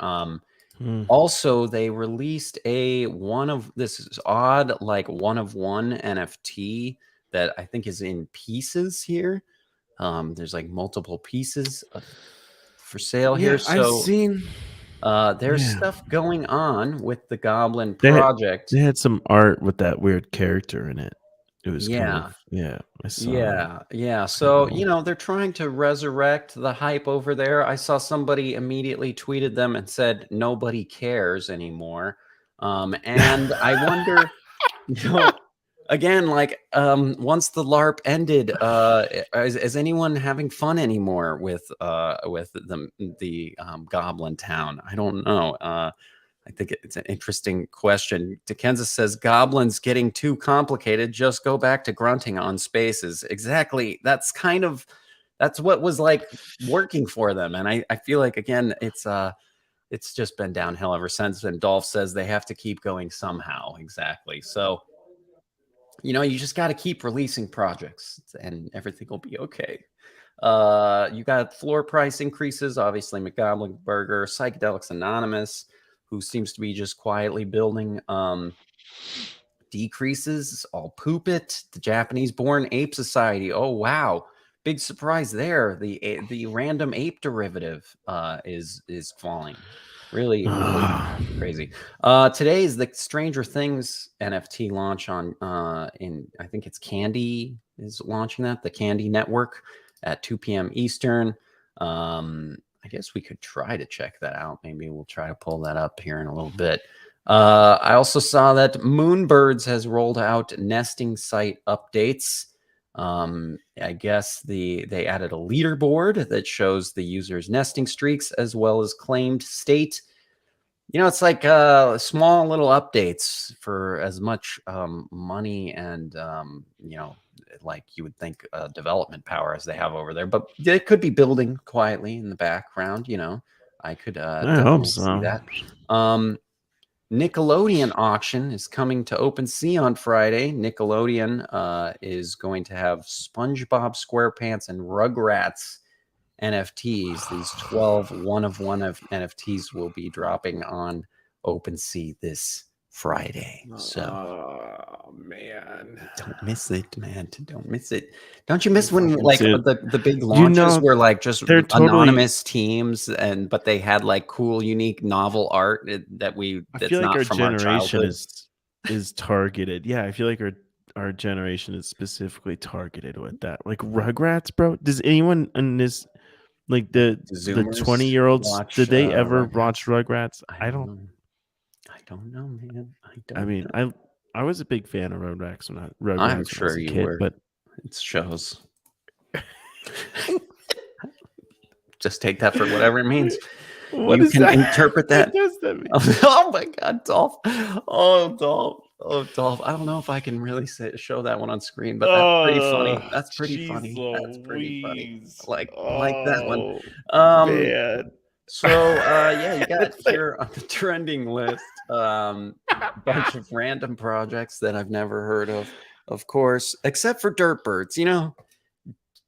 Also, they released this is odd, like one of one NFT that I think is in pieces here. There's like multiple pieces for sale here. So I've seen. There's stuff going on with the Goblin project. They had some art with that weird character in it. It was Yeah. I saw Yeah. So, they're trying to resurrect the hype over there. I saw somebody immediately tweeted them and said, nobody cares anymore. And I wonder, again, like, once the LARP ended, is anyone having fun anymore with the Goblin Town? I don't know. I think it's an interesting question. Dickenza says, goblins getting too complicated. Just go back to grunting on spaces. Exactly. That's what was like working for them. And I feel like, again, it's just been downhill ever since. And Dolph says they have to keep going somehow. Exactly. So, you just got to keep releasing projects and everything will be okay. You got floor price increases, obviously McGoblin Burger, Psychedelics Anonymous, who seems to be just quietly building decreases. I'll poop it. The Japanese-born ape society. Oh wow, big surprise there. The random ape derivative is falling. Really crazy. Today is the Stranger Things NFT launch on in I think it's Candy is launching that, the Candy Network at 2 p.m. Eastern. I guess we could try to check that out. Maybe we'll try to pull that up here in a little bit. I also saw that Moonbirds has rolled out nesting site updates. I guess they added a leaderboard that shows the user's nesting streaks as well as claimed state. You know, it's like small little updates for as much money and, you know, like you would think development power as they have over there. But they could be building quietly in the background, you know. I could definitely see that. Nickelodeon auction is coming to OpenSea on Friday. Nickelodeon is going to have SpongeBob SquarePants and Rugrats NFTs. These 12 one-of-one of NFTs will be dropping on OpenSea this Friday. So, oh man, don't miss it, man. Don't miss it. Don't you miss when like the big launches you know, were like just they're anonymous teams, but they had like cool, unique, novel art that I feel like not our from our generation childhood. is targeted. Yeah, I feel like our generation is specifically targeted with that. Like Rugrats, bro. Does anyone in this like the Zoomers 20-year-olds watch, did they ever Rugrats? watch Rugrats? I don't know, man. I mean, I was a big fan of Rugrats when I I'm was sure a you kid, were. but It shows. Just take that for whatever it means. What you does can that- interpret that. what does that mean? Oh my God, Dolph. Oh, Dolph. Oh, Dolph. I don't know if I can really show that one on screen, but that's pretty funny. That's pretty funny. That's pretty funny. Like that one. Man. So yeah, you got here on the trending list a bunch of random projects that I've never heard of course, except for Dirtbirds. You know,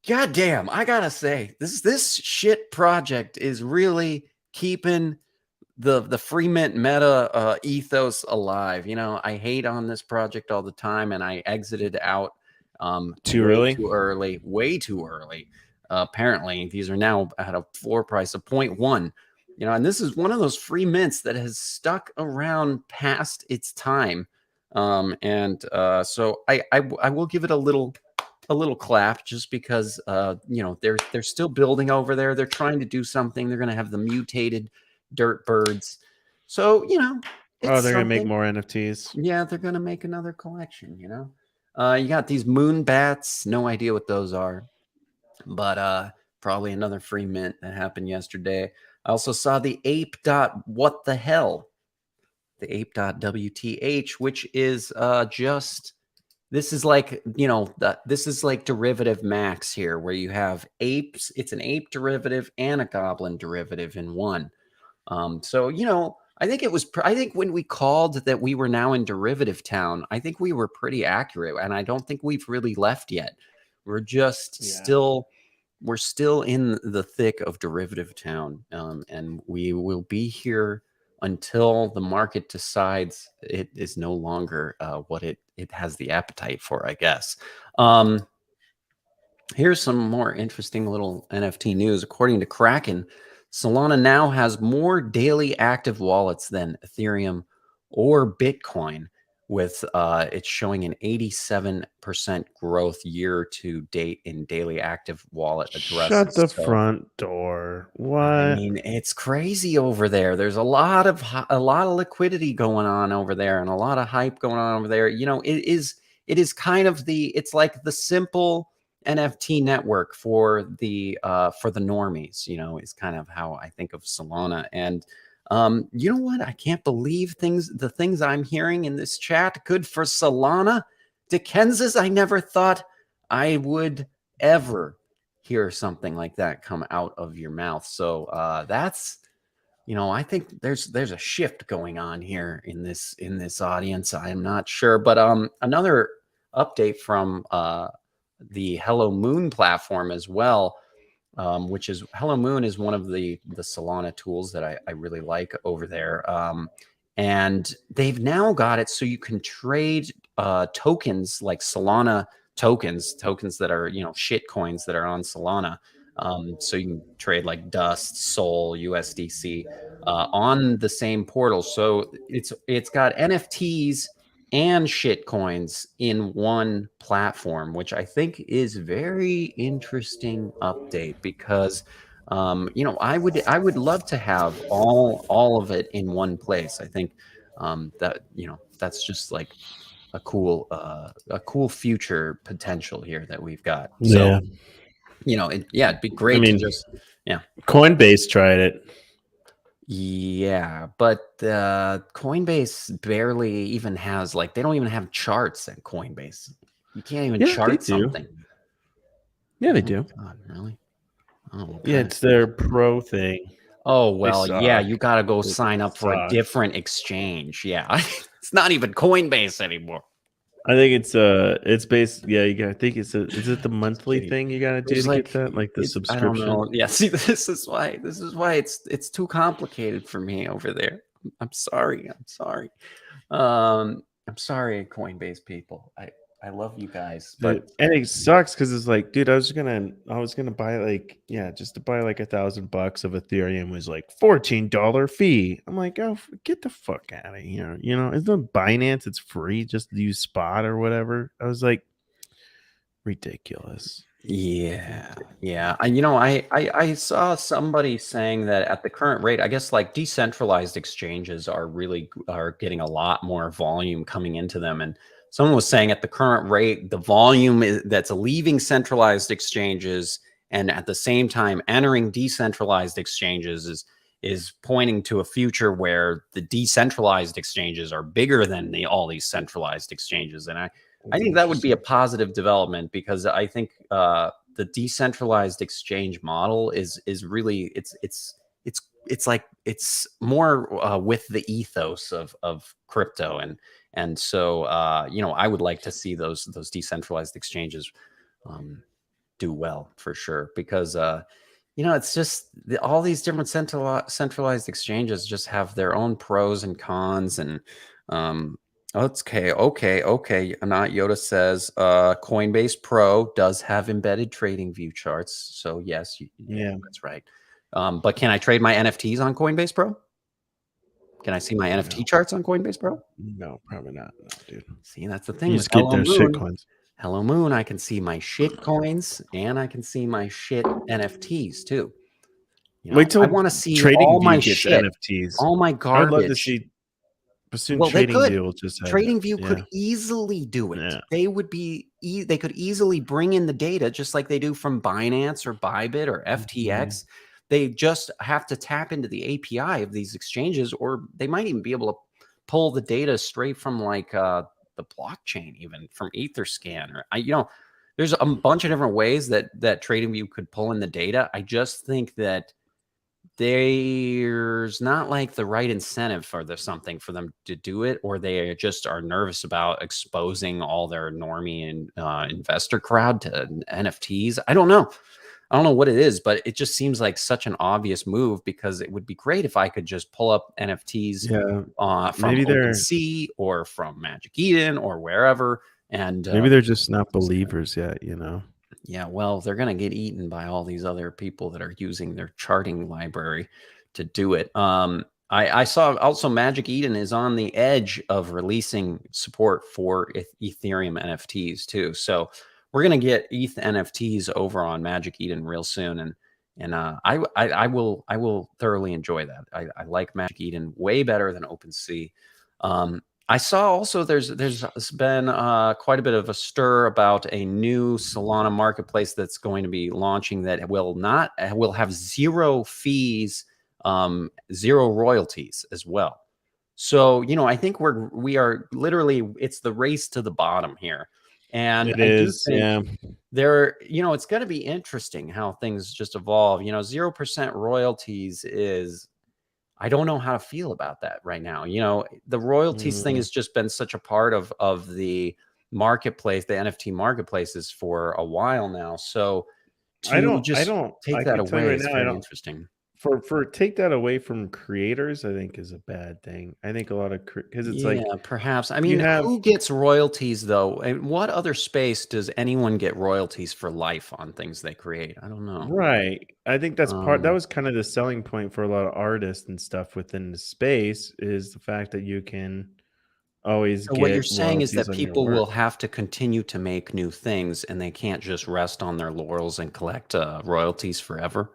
goddamn, I gotta say, this shit project is really keeping the free mint meta ethos alive. You know, I hate on this project all the time, and I exited out way too early. Apparently, these are now at a floor price of 0.1. You know, and this is one of those free mints that has stuck around past its time. So I will give it a little clap just because you know, they're still building over there. They're trying to do something. They're going to have the mutated Dirtbirds. So, you know, they're going to make more NFTs. Yeah, they're going to make another collection, you know. You got these moon bats, no idea what those are. But probably another free mint that happened yesterday. I also saw the ape.what the hell. The ape.wth, which is just this is like, you know, this is like derivative max here, where you have apes. It's an ape derivative and a goblin derivative in one. So, you know, I think when we called that we were now in derivative town, I think we were pretty accurate, and I don't think we've really left yet. We're just we're still in the thick of derivative town, and we will be here until the market decides it is no longer what it has the appetite for, I guess. Here's some more interesting little NFT news. According to Kraken, Solana now has more daily active wallets than Ethereum or Bitcoin, with it's showing an 87% growth year to date in daily active wallet addresses. Shut the front door. What? I mean, it's crazy over there. There's a lot of liquidity going on over there, and a lot of hype going on over there. You know, it is kind of it's like the simple NFT network for the normies. You know, is kind of how I think of Solana. And you know what? I can't believe the things I'm hearing in this chat. Good for Solana. Dickens's, I never thought I would ever hear something like that come out of your mouth. So that's, you know, I think there's a shift going on here in this audience. I am not sure, but another update from the Hello Moon platform as well. which is Hello Moon is one of the Solana tools that I really like over there. And they've now got it so you can trade tokens like Solana tokens that are, shit coins that are on Solana. So you can trade like Dust, Sol, USDC on the same portal. So it's got NFTs and shit coins in one platform, which I think is very interesting update because I would love to have all of it in one place. I think that that's just like a cool future potential here that we've got. Yeah. So it'd be great to just Coinbase tried it. Yeah, but Coinbase barely even has they don't even have charts at Coinbase. You can't even chart something. Yeah, they do. God, really? Oh, yeah, it's their pro thing. Oh, well, yeah, you got to go sign up for a different exchange. Yeah, it's not even Coinbase anymore. I think it's based. Yeah, I think is it the monthly thing you got to do to get that, like the subscription? I don't know. Yeah, see, this is why it's too complicated for me over there. I'm sorry. I'm sorry, Coinbase people. I love you guys, but and it sucks because it's like, dude, I was gonna buy just to buy like $1,000 of Ethereum was like $14 fee. I'm like, oh, get the fuck out of here. It's not Binance, it's free, just use Spot or whatever. I was like, ridiculous. Yeah. I saw somebody saying that at the current rate, I guess like decentralized exchanges are getting a lot more volume coming into them, and someone was saying at the current rate, the volume that's leaving centralized exchanges and at the same time entering decentralized exchanges is pointing to a future where the decentralized exchanges are bigger than all these centralized exchanges. And I think that would be a positive development because I think the decentralized exchange model is really it's more with the ethos of crypto, and so I would like to see those decentralized exchanges do well for sure, because it's just all these different centralized exchanges just have their own pros and cons. And okay. Not Yoda says Coinbase Pro does have embedded trading view charts. So yes, that's right. But can I trade my NFTs on Coinbase Pro? Can I see my NFT charts on Coinbase Pro? No, probably not. No, dude. See, that's the thing. You just get those shit coins. Hello Moon, I can see my shit coins and I can see my shit NFTs too. Wait till I want to see trading all my gets shit, NFTs. all my garbage. I'd love to see. Trading View could easily do it. Yeah. They could easily bring in the data just like they do from Binance or Bybit or FTX. They just have to tap into the API of these exchanges, or they might even be able to pull the data straight from the blockchain, even from Etherscan. Or there's a bunch of different ways that TradingView could pull in the data. I just think that there's not the right incentive for something for them to do it, or they just are nervous about exposing all their normie and investor crowd to NFTs. I don't know what it is, but it just seems like such an obvious move, because it would be great if I could just pull up NFTs from OpenSea or from Magic Eden or wherever. And maybe they're just not believers yet, Yeah, well, they're going to get eaten by all these other people that are using their charting library to do it. I saw also Magic Eden is on the edge of releasing support for Ethereum NFTs too. So we're going to get ETH NFTs over on Magic Eden real soon. And I will thoroughly enjoy that. I like Magic Eden way better than OpenSea. I saw also there's been quite a bit of a stir about a new Solana marketplace that's going to be launching that will have zero fees, zero royalties as well. So I think we are literally, it's the race to the bottom here, and it is. Yeah, it's going to be interesting how things just evolve. 0% royalties is. I don't know how to feel about that right now. The royalties thing has just been such a part of the marketplace, the NFT marketplaces for a while now. So, to just take I that can tell you away right is now, I very don't. interesting. For take that away from creators, I think is a bad thing. I think a lot of because it's Yeah, like perhaps. I you mean, have who gets royalties though? And what other space does anyone get royalties for life on things they create? I don't know. right. I think that's part. That Um, was kind of the selling point for a lot of artists and stuff within the space is the fact that you can always so what you're get saying is royalties that on your people work. will have to continue to make new things, and they can't just rest on their laurels and collect royalties forever.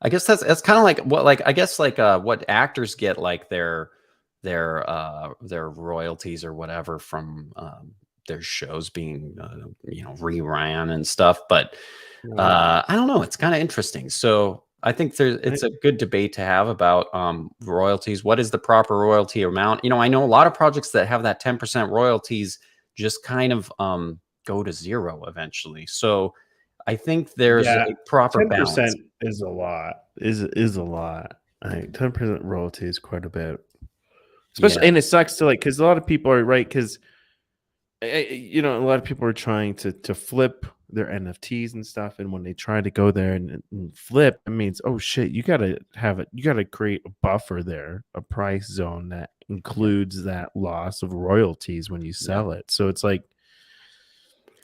I guess that's kind of like what I guess like what actors get like their royalties or whatever from their shows being reran and stuff. But Right. I don't know. It's kind of interesting. So I think I, it's a good debate to have about royalties. What is the proper royalty amount? I know a lot of projects that have that 10% royalties just kind of go to zero eventually. So I think there's yeah, a proper 10% balance. is a lot. Is a lot. I think 10% royalty is quite a bit. Especially, Yeah. and it sucks to because a lot of people are right because a lot of people are trying to flip their NFTs and stuff, and when they try to go there and flip, it means oh shit, you gotta create a buffer there, a price zone that includes that loss of royalties when you sell it. So it's like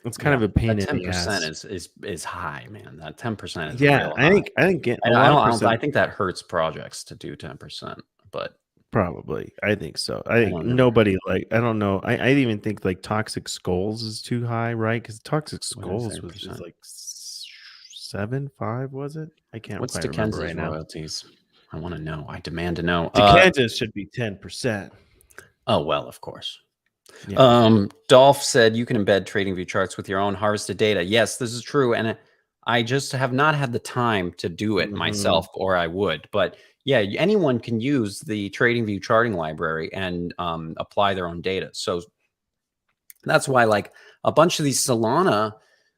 it's kind Yeah, of a pain that in the 10% ass. is high, man. That 10% is Yeah, real high. I think a And lot of percent. I think that hurts projects to do 10%, but Probably. I think so. I I think don't know. nobody I don't know. I even think like Toxic Skulls is too high, right? Because Toxic What is Skulls their is percent? like 7.5, was it? I can't What's quite remember Dickensi's right now. royalties? I want to know. I demand to know. Kansas should be 10%. Oh, well, of course. Yeah. Dolph said you can embed TradingView charts with your own harvested data. Yes, this is true. And I just have not had the time to do it Mhm. myself, or I would. But yeah, anyone can use the TradingView charting library and apply their own data. So that's why like a bunch of these Solana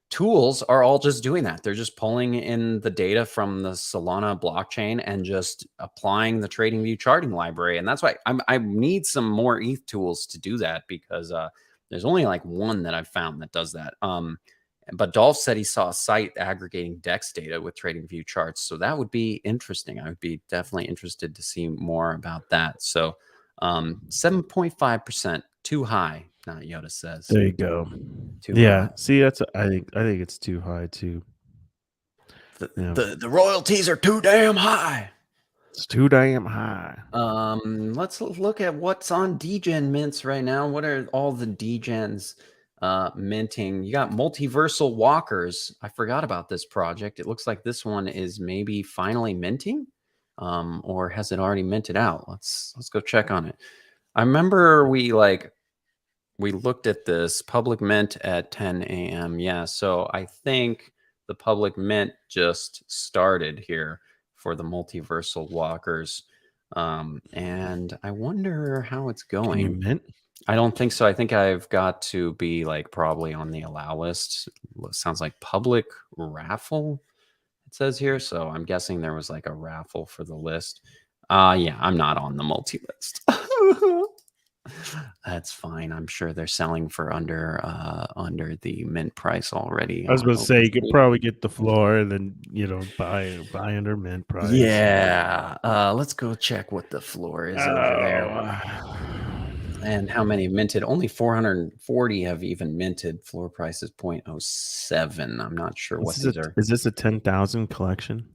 tools are all just doing that. They're just pulling in the data from the Solana blockchain and just applying the TradingView charting library. And that's why I need some more ETH tools to do that, because there's only like one that I've found that does that. But Dolph said he saw a site aggregating DEX data with TradingView charts. So that would be interesting. I would be definitely interested to see more about that. So 7.5%, too high, not Yoda says. There you go. Too Yeah. high. See, I think it's too high too. Yeah. The royalties are too damn high. It's too damn high. Let's look at what's on degen mints right now. What are all the degens minting? You got multiversal walkers. I forgot about this project. It looks like this one is maybe finally minting, or has it already minted out? Let's go check on it. I remember we looked at this public mint at 10 a.m. Yeah, so I think the public mint just started here for the multiversal walkers. And I wonder how it's Can you going. mint? I don't think so. I think I've got to be like probably on the allow list. Sounds like public raffle, it says here. So I'm guessing there was like a raffle for the list. Yeah, I'm not on the multi list. That's fine. I'm sure they're selling for under the mint price already. I was on going to say you could OpenSea. probably get the floor and then buy under mint price. Yeah. Let's go check what the floor is over there. And how many minted? Only 440 have even minted. Floor price is 0.07. I'm not sure what these are. Is this a 10,000 collection?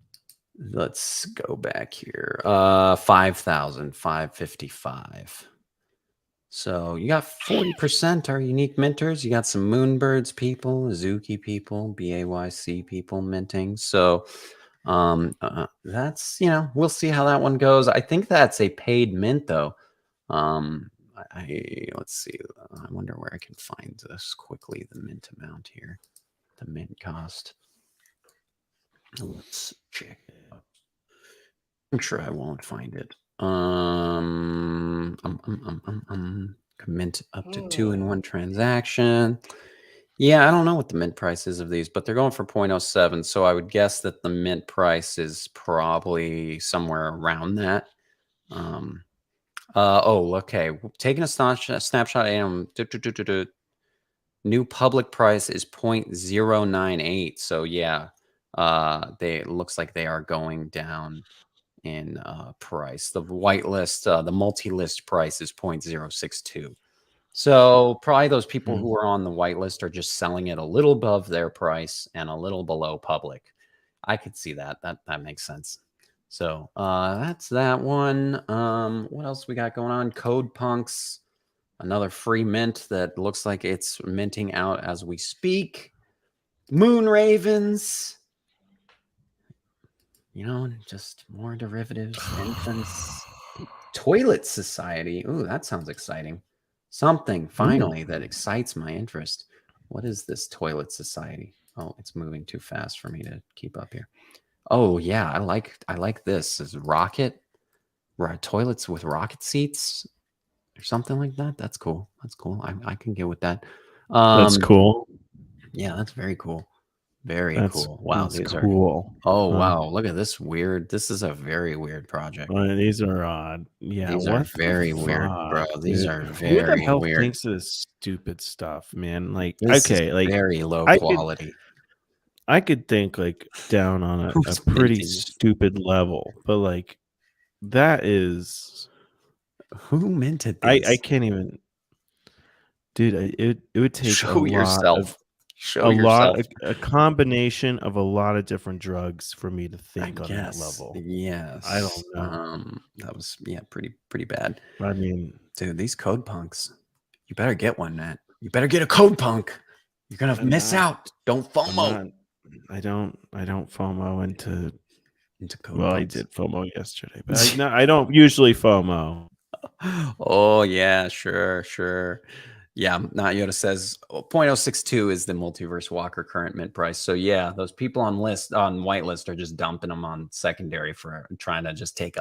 Let's go back here. 5,555. So you got 40% are unique minters. You got some Moonbirds people, Azuki people, BAYC people minting. So that's, we'll see how that one goes. I think that's a paid mint though. Let's see. I wonder where I can find this quickly. The mint amount here, the mint cost. Let's check it out. I'm sure I won't find it. Mint up to 2 in 1 transaction. Yeah, I don't know what the mint price is of these, but they're going for 0.07. So I would guess that the mint price is probably somewhere around that. Okay. Taking a snapshot. New public price is 0.098. So yeah, it looks like they are going down in price. The whitelist, the multi-list price is 0.062. So probably those people who are on the whitelist are just selling it a little above their price and a little below public. I could see that. That makes sense. So that's that one. What else we got going on? Code Punks, another free mint that looks like it's minting out as we speak. Moon Ravens. You know, just more derivatives, infants. Toilet Society. Ooh, that sounds exciting. Something finally that excites my interest. What is this Toilet Society? Oh, it's moving too fast for me to keep up here. Oh yeah, I like this. Is rocket toilets with rocket seats or something like that? That's cool. That's cool. I can get with that. That's cool. Yeah, that's very cool. Very cool. Wow, these cool. are. Oh wow, look at this weird. This is a very weird project. These are odd. Yeah, these are very weird, bro. These are very Who the hell weird. thinks of this stupid stuff, man? Like, This okay, is like very low quality. I could think like down on a pretty stupid level, but like that is who minted these? I can't even, dude. It would take Show yourself. A combination of a lot of different drugs for me to think on that level. Yes, I don't know. That was pretty bad. I mean, dude, these Code Punks. You better get one, Matt. You better get a Code Punk. You're gonna miss out. Don't FOMO. I don't FOMO into Code Well, Punks. I did FOMO yesterday, but I don't usually FOMO. Oh yeah, sure. Yeah, Not Yoda says 0.062 is the multiverse Walker current mint price. So yeah, those people on whitelist are just dumping them on secondary for trying to just eke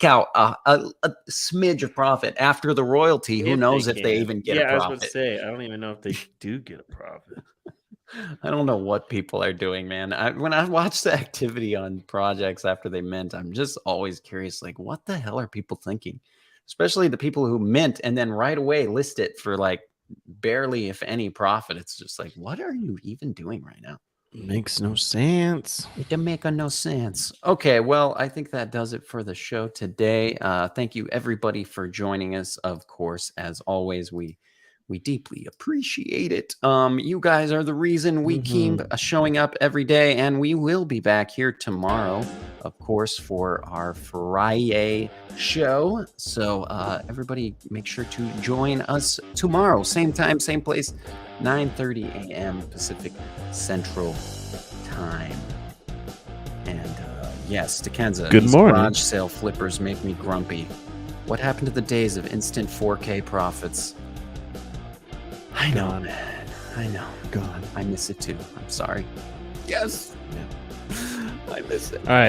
out a smidge of profit after the royalty. Who knows if they even get a profit? I was about to say, I don't even know if they do get a profit. I don't know what people are doing, man. When I watch the activity on projects after they mint, I'm just always curious, like, what the hell are people thinking? Especially the people who mint and then right away list it for like barely, if any, profit. It's just like, what are you even doing right now? Makes no sense. It don't make no sense. Okay, well, I think that does it for the show today. Thank you, everybody, for joining us. Of course, as always, we deeply appreciate it. You guys are the reason we keep showing up every day, and we will be back here tomorrow, of course, for our Friday show. So everybody make sure to join us tomorrow, same time, same place, 9:30 a.m. Pacific Central Time. And yes, Dekenza, Good morning. Garage sale flippers make me grumpy. What happened to the days of instant 4K profits? I know, man. I know. Gone. I miss it too. I'm sorry. Yes. I miss it. All right.